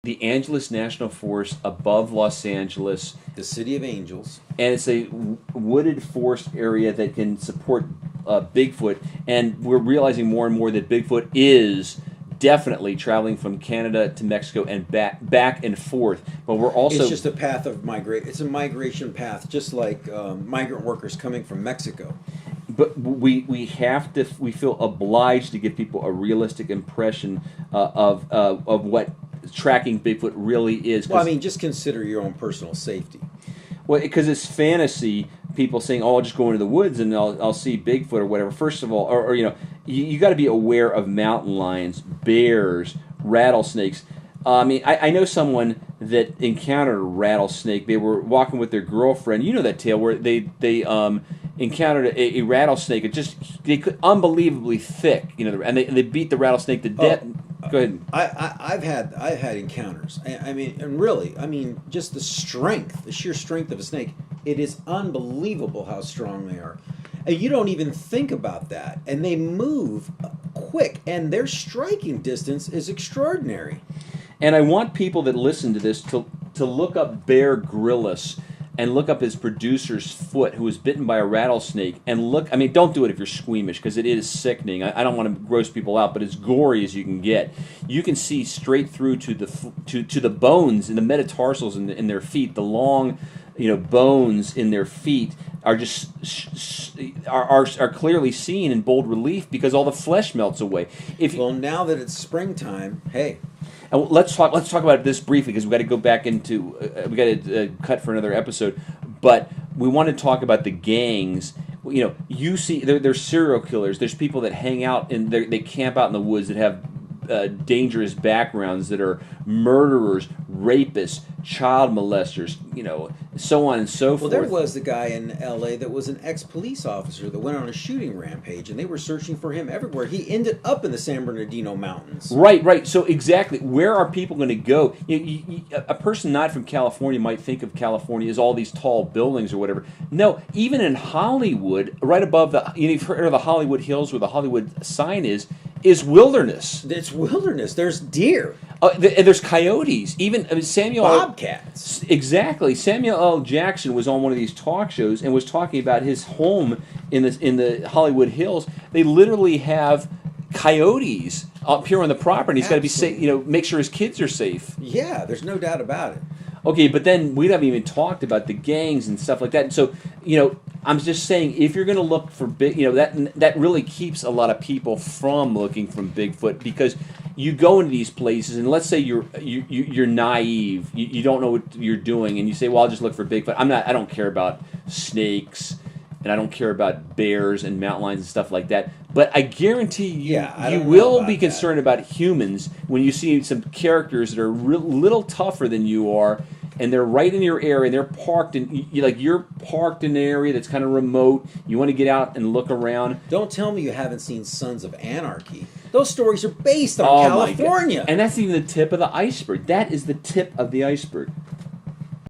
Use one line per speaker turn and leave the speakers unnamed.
the Angeles National Forest above Los Angeles.
The City of Angels.
And it's a wooded forest area that can support Bigfoot. And we're realizing more and more that Bigfoot is definitely traveling from Canada to Mexico and back and forth. But we're also...
It's just a path of migration. It's a migration path, just like migrant workers coming from Mexico.
But we feel obliged to give people a realistic impression of what tracking Bigfoot really is.
Well, I mean, just consider your own personal safety.
Well, because it's fantasy. People saying, "Oh, I'll just go into the woods and I'll see Bigfoot or whatever." First of all, or you got to be aware of mountain lions, bears, rattlesnakes. I mean, I know someone that encountered a rattlesnake. They were walking with their girlfriend. You know that tale where they encountered a rattlesnake. They could unbelievably thick, and they beat the rattlesnake to death. Go ahead.
I've had encounters. I mean, just the sheer strength of a snake. It is unbelievable how strong they are. And you don't even think about that. And they move quick, and their striking distance is extraordinary.
And I want people that listen to this to look up Bear Grylls and look up his producer's foot, who was bitten by a rattlesnake, and look. I mean, don't do it if you're squeamish, because it is sickening. I don't want to gross people out, but as gory as you can get. You can see straight through to the bones in the metatarsals in their feet. The long, bones in their feet are just are clearly seen in bold relief because all the flesh melts away.
Well, now that it's springtime, hey.
And let's talk about this briefly, because we've got to go back into we got to cut for another episode. But we want to talk about the gangs. You see, there's serial killers. There's people that hang out and they camp out in the woods that have dangerous backgrounds, that are murderers, rapists, child molesters, so on and so forth.
Well, there was the guy in L.A. that was an ex-police officer that went on a shooting rampage, and they were searching for him everywhere. He ended up in the San Bernardino Mountains.
Right. So exactly, where are people going to go? A person not from California might think of California as all these tall buildings or whatever. No, even in Hollywood, right above you've heard of the Hollywood Hills, where the Hollywood sign is wilderness.
It's wilderness. There's deer.
And there's coyotes. Even Samuel
Bobcats.
Exactly. Samuel L. Jackson was on one of these talk shows and was talking about his home in the Hollywood Hills. They literally have coyotes up here on the property. He's got to be safe. Make sure his kids are safe.
Yeah, there's no doubt about it.
Okay, but then we haven't even talked about the gangs and stuff like that. And so, I'm just saying, if you're going to look for that really keeps a lot of people from looking for Bigfoot, because you go into these places and let's say you're naive, you don't know what you're doing, and you say, well, I'll just look for Bigfoot. I don't care about snakes, and I don't care about bears and mountain lions and stuff like that. But I guarantee you will be concerned about humans when you see some characters that are little tougher than you are, and they're right in your area, and they're parked you're parked in an area that's kind of remote. You want to get out and look around.
Don't tell me you haven't seen Sons of Anarchy. Those stories are based on California.
And that's even the tip of the iceberg. That is the tip of the iceberg.